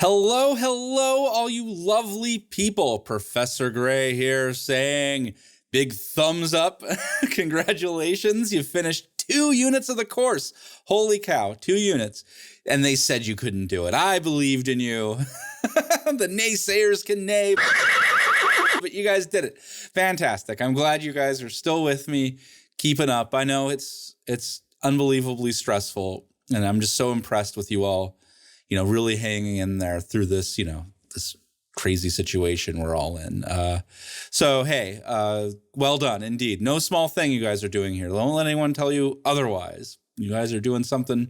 Hello, hello, all you lovely people. Professor Gray here saying big thumbs up. Congratulations. You finished 2 units of the course. Holy cow, 2 units. And they said you couldn't do it. I believed in you. The naysayers can neigh, but you guys did it. Fantastic. I'm glad you guys are still with me, keeping up. I know it's unbelievably stressful, and I'm just so impressed with you all. Really hanging in there through this, this crazy situation we're all in. So, hey, well done indeed. No small thing you guys are doing here. Don't let anyone tell you otherwise. You guys are doing something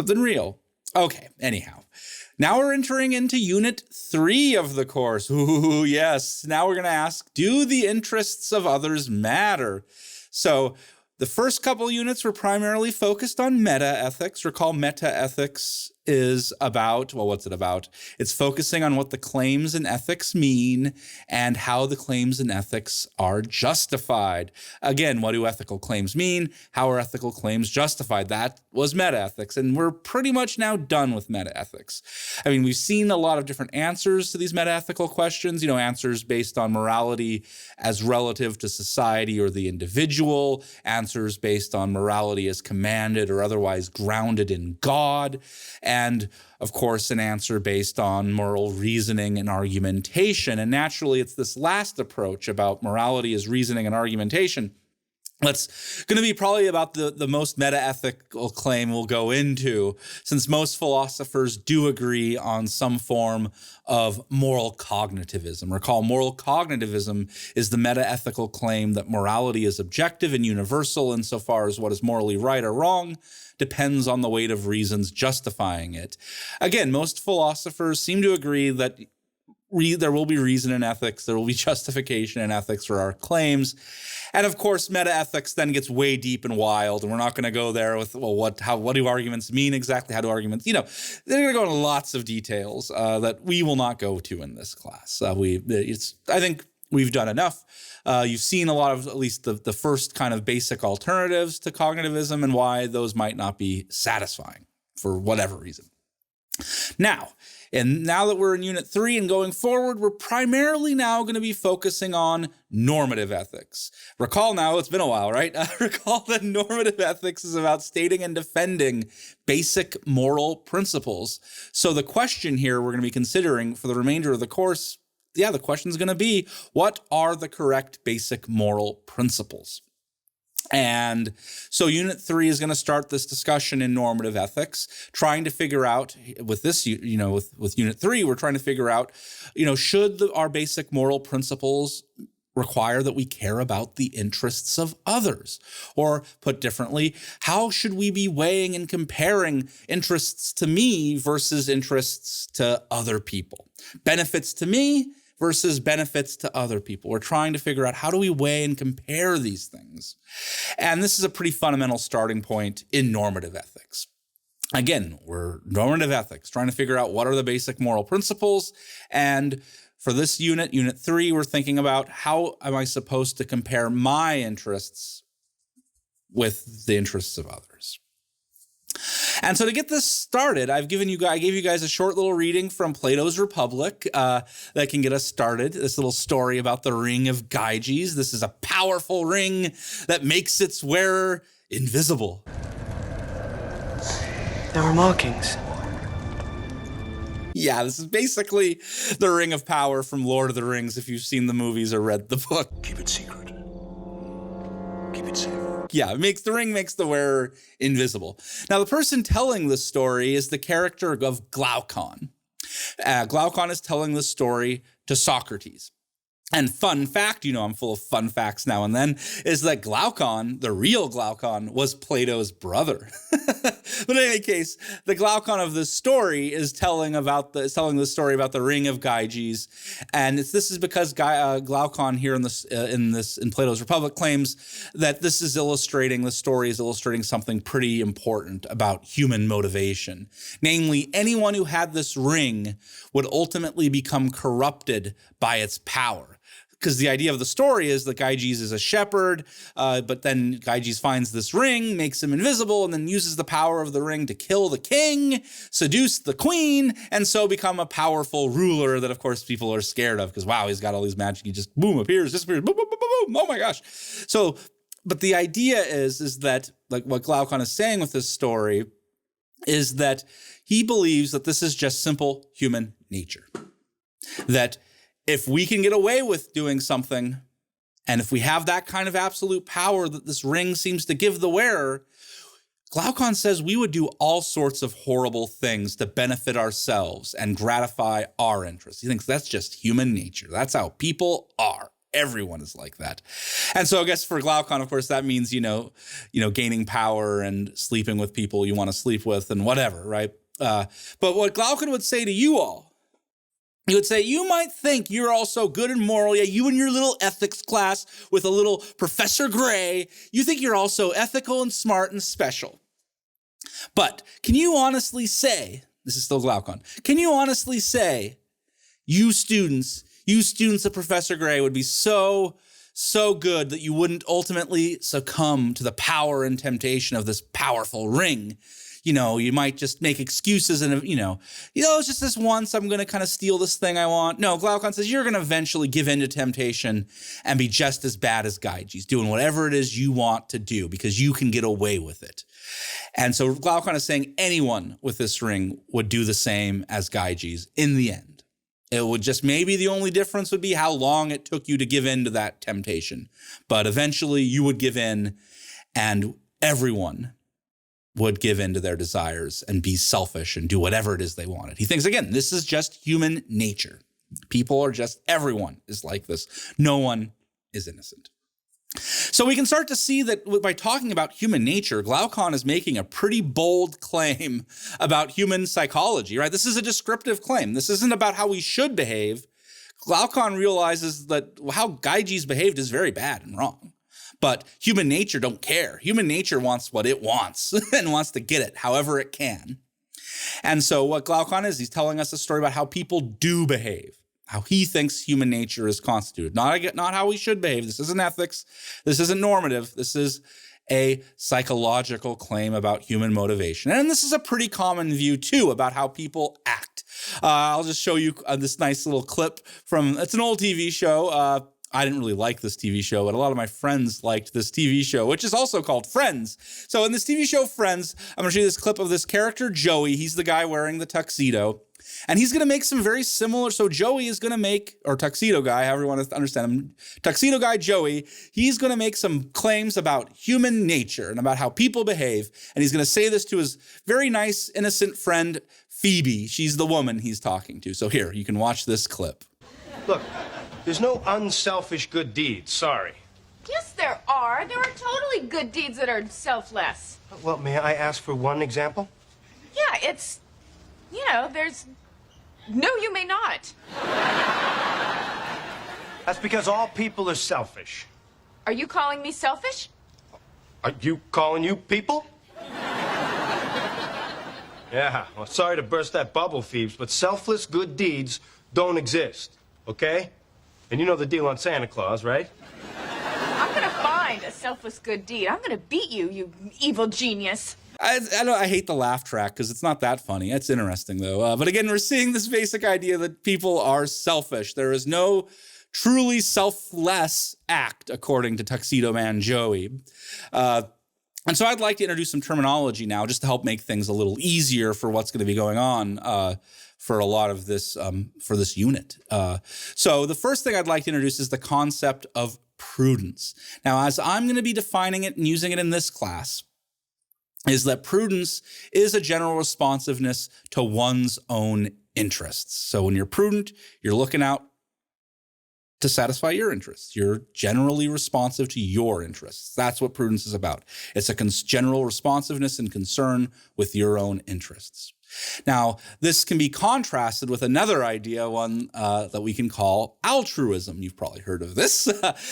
real. Okay, anyhow. Now we're entering into Unit 3 of the course. Ooh, yes. Now we're going to ask, do the interests of others matter? So, the first couple units were primarily focused on meta-ethics. Recall meta-ethics is about, well, what's it about? It's focusing on what the claims in ethics mean and how the claims in ethics are justified. Again, what do ethical claims mean? How are ethical claims justified? That was meta-ethics, and we're pretty much now done with meta-ethics. I mean, we've seen a lot of different answers to these meta-ethical questions, answers based on morality as relative to society or the individual, answers based on morality as commanded or otherwise grounded in God, and of course, an answer based on moral reasoning and argumentation. And naturally, it's this last approach about morality as reasoning and argumentation that's going to be probably about the most meta-ethical claim we'll go into, since most philosophers do agree on some form of moral cognitivism. Recall, moral cognitivism is the meta-ethical claim that morality is objective and universal insofar as what is morally right or wrong depends on the weight of reasons justifying it. Again, most philosophers seem to agree that there will be reason in ethics, there will be justification in ethics for our claims. And of course, meta-ethics then gets way deep and wild, and we're not going to go there with, well, what do arguments mean exactly? How do arguments, they're going to go into lots of details that we will not go to in this class. I think we've done enough. You've seen a lot of, at least the first kind of basic alternatives to cognitivism and why those might not be satisfying for whatever reason. Now that we're in Unit 3 and going forward, we're primarily now going to be focusing on normative ethics. Recall now, it's been a while, right? Recall that normative ethics is about stating and defending basic moral principles. So the question here we're going to be considering for the remainder of the course, the question is going to be, what are the correct basic moral principles? And so Unit 3 is going to start this discussion in normative ethics, trying to figure out with this, with Unit 3, we're trying to figure out, should our basic moral principles require that we care about the interests of others? Or put differently, how should we be weighing and comparing interests to me versus interests to other people? Benefits to me versus benefits to other people. We're trying to figure out, how do we weigh and compare these things? And this is a pretty fundamental starting point in normative ethics. Again, we're normative ethics, trying to figure out what are the basic moral principles. And for this unit, Unit 3, we're thinking about, how am I supposed to compare my interests with the interests of others? And so to get this started, I gave you guys a short little reading from Plato's Republic that can get us started. This little story about the ring of Gyges. This is a powerful ring that makes its wearer invisible. There were markings. Yeah, this is basically the Ring of Power from Lord of the Rings, if you've seen the movies or read the book. Keep it secret. Keep it safe. Yeah, the ring makes the wearer invisible. Now, the person telling this story is the character of Glaucon. Glaucon is telling the story to Socrates. And fun fact, I'm full of fun facts now and then, is that Glaucon, the real Glaucon, was Plato's brother. But in any case, the Glaucon of this story is telling the story about the ring of Gyges, and this is because Glaucon here in Plato's Republic claims that the story is illustrating something pretty important about human motivation. Namely, anyone who had this ring would ultimately become corrupted by its power. because the idea of the story is that Gyges is a shepherd, but then Gyges finds this ring, makes him invisible, and then uses the power of the ring to kill the king, seduce the queen, and so become a powerful ruler that, of course, people are scared of because, wow, he's got all these magic. He just, boom, appears, disappears, boom, boom, boom, boom, boom. Oh, my gosh. So, but the idea is that, like what Glaucon is saying with this story, is that he believes that this is just simple human nature. That if we can get away with doing something, and if we have that kind of absolute power that this ring seems to give the wearer, Glaucon says we would do all sorts of horrible things to benefit ourselves and gratify our interests. He thinks that's just human nature. That's how people are. Everyone is like that. And so I guess for Glaucon, of course, that means, gaining power and sleeping with people you want to sleep with and whatever, right? But what Glaucon would say to you all, he would say, you might think you're all so good and moral. Yeah, you and your little ethics class with a little Professor Gray, you think you're all so ethical and smart and special. But can you honestly say, this is still Glaucon, can you honestly say, you students of Professor Gray would be so good that you wouldn't ultimately succumb to the power and temptation of this powerful ring? You might just make excuses and, it's just this once, I'm going to kind of steal this thing I want. No, Glaucon says you're going to eventually give in to temptation and be just as bad as Gyges, doing whatever it is you want to do because you can get away with it. And so Glaucon is saying anyone with this ring would do the same as Gyges in the end. It would just, maybe the only difference would be how long it took you to give in to that temptation. But eventually you would give in, and everyone would give in to their desires and be selfish and do whatever it is they wanted. He thinks, again, this is just human nature. Everyone is like this. No one is innocent. So we can start to see that by talking about human nature, Glaucon is making a pretty bold claim about human psychology, right? This is a descriptive claim. This isn't about how we should behave. Glaucon realizes that how Gyges behaved is very bad and wrong. But human nature don't care. Human nature wants what it wants and wants to get it however it can. And so what Glaucon is, he's telling us a story about how people do behave, how he thinks human nature is constituted. Not how we should behave. This isn't ethics. This isn't normative. This is a psychological claim about human motivation. And this is a pretty common view, too, about how people act. I'll just show you this nice little clip it's an old TV show. I didn't really like this TV show, but a lot of my friends liked this TV show, which is also called Friends. So in this TV show, Friends, I'm going to show you this clip of this character, Joey. He's the guy wearing the tuxedo. And he's going to make some very similar. So Joey is going to make, or tuxedo guy, however you want to understand him, tuxedo guy Joey, he's going to make some claims about human nature and about how people behave. And he's going to say this to his very nice, innocent friend, Phoebe. She's the woman he's talking to. So here, you can watch this clip. Look, there's no unselfish good deeds, sorry. Yes, there are. There are totally good deeds that are selfless. Well, may I ask for one example? Yeah, it's, there's... No, you may not. That's because all people are selfish. Are you calling me selfish? Are you calling you people? Yeah, well, sorry to burst that bubble, Phoebes, but selfless good deeds don't exist, okay? And you know the deal on Santa Claus, right? I'm gonna find a selfless good deed. I'm gonna beat you, you evil genius. I hate the laugh track because it's not that funny. It's interesting, though. But again, we're seeing this basic idea that people are selfish. There is no truly selfless act, according to Tuxedo Man Joey. And so I'd like to introduce some terminology now just to help make things a little easier for what's going to be going on for a lot of this, for this unit. So the first thing I'd like to introduce is the concept of prudence. Now, as I'm going to be defining it and using it in this class, is that prudence is a general responsiveness to one's own interests. So when you're prudent, you're looking out to satisfy your interests. You're generally responsive to your interests. That's what prudence is about. It's a general responsiveness and concern with your own interests. Now, this can be contrasted with another idea, one that we can call altruism. You've probably heard of this.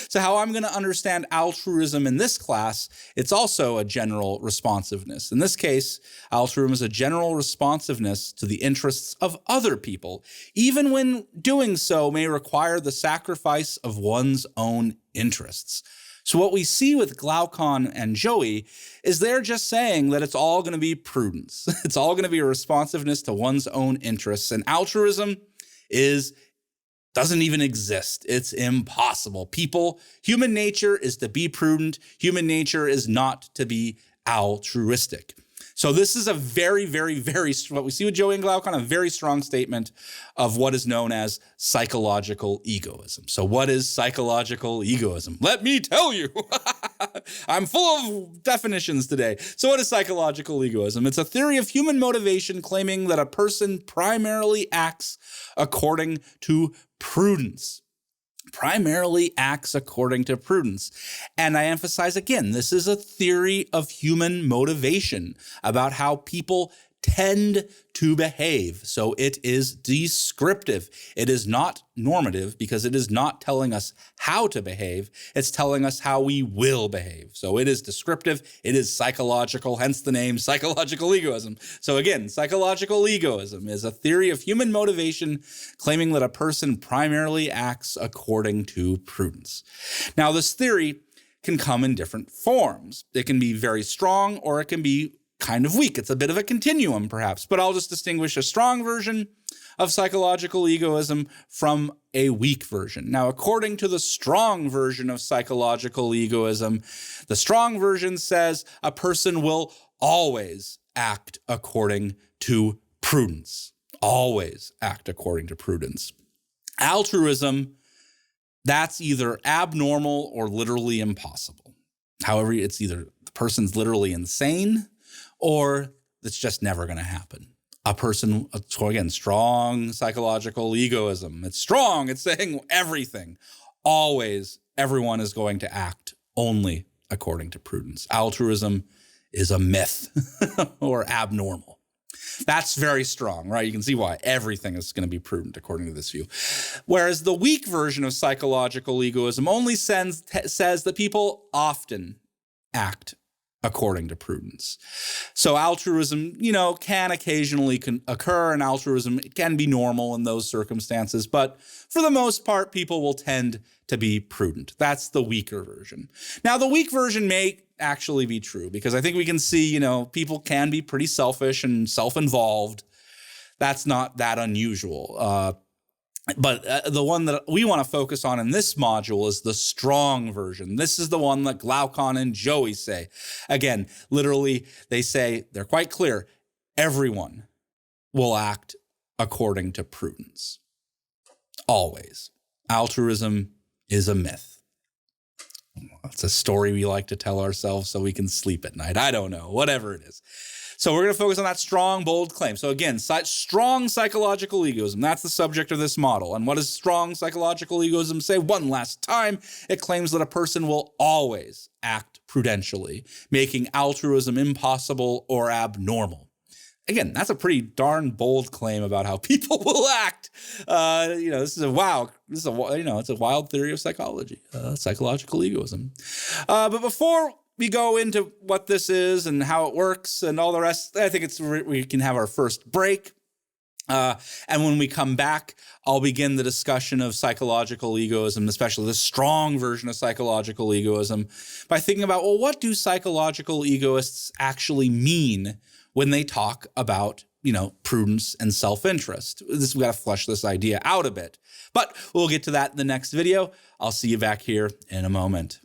So how I'm going to understand altruism in this class, it's also a general responsiveness. In this case, altruism is a general responsiveness to the interests of other people, even when doing so may require the sacrifice of one's own interests. So what we see with Glaucon and Joey is they're just saying that it's all going to be prudence. It's all going to be a responsiveness to one's own interests. And altruism doesn't even exist. It's impossible. Human nature is to be prudent. Human nature is not to be altruistic. So this is a very, very, very, what we see with Joey and Glaucon, a very strong statement of what is known as psychological egoism. So what is psychological egoism? Let me tell you. I'm full of definitions today. So what is psychological egoism? It's a theory of human motivation claiming that a person primarily acts according to prudence. Primarily acts according to prudence. And I emphasize again, this is a theory of human motivation about how people tend to behave. So it is descriptive. It is not normative because it is not telling us how to behave. It's telling us how we will behave. So it is descriptive. It is psychological, hence the name psychological egoism. So again, psychological egoism is a theory of human motivation claiming that a person primarily acts according to prudence. Now, this theory can come in different forms. It can be very strong or it can be kind of weak. It's a bit of a continuum, perhaps, but I'll just distinguish a strong version of psychological egoism from a weak version. Now, according to the strong version of psychological egoism, the strong version says a person will always act according to prudence. Always act according to prudence. Altruism, that's either abnormal or literally impossible. However, it's either the person's literally insane or it's just never going to happen. A person, again, strong psychological egoism. It's strong. It's saying everything. Always, everyone is going to act only according to prudence. Altruism is a myth or abnormal. That's very strong, right? You can see why everything is going to be prudent according to this view. Whereas the weak version of psychological egoism only says that people often act according to prudence. So altruism, can occasionally occur, and altruism can be normal in those circumstances. But for the most part, people will tend to be prudent. That's the weaker version. Now, the weak version may actually be true because I think we can see, people can be pretty selfish and self-involved. That's not that unusual. But the one that we want to focus on in this module is the strong version. This is the one that Glaucon and Joey say. Again, literally, they say, they're quite clear, everyone will act according to prudence. Always. Altruism is a myth. It's a story we like to tell ourselves so we can sleep at night. I don't know, whatever it is. So we're going to focus on that strong, bold claim. So again, strong psychological egoism. That's the subject of this model. And what does strong psychological egoism say? One last time, it claims that a person will always act prudentially, making altruism impossible or abnormal. Again, that's a pretty darn bold claim about how people will act. It's a wild theory of psychology, psychological egoism. But before we go into what this is and how it works and all the rest, I think we can have our first break. And when we come back, I'll begin the discussion of psychological egoism, especially the strong version of psychological egoism, by thinking about, well, what do psychological egoists actually mean when they talk about, prudence and self-interest? We've got to flesh this idea out a bit. But we'll get to that in the next video. I'll see you back here in a moment.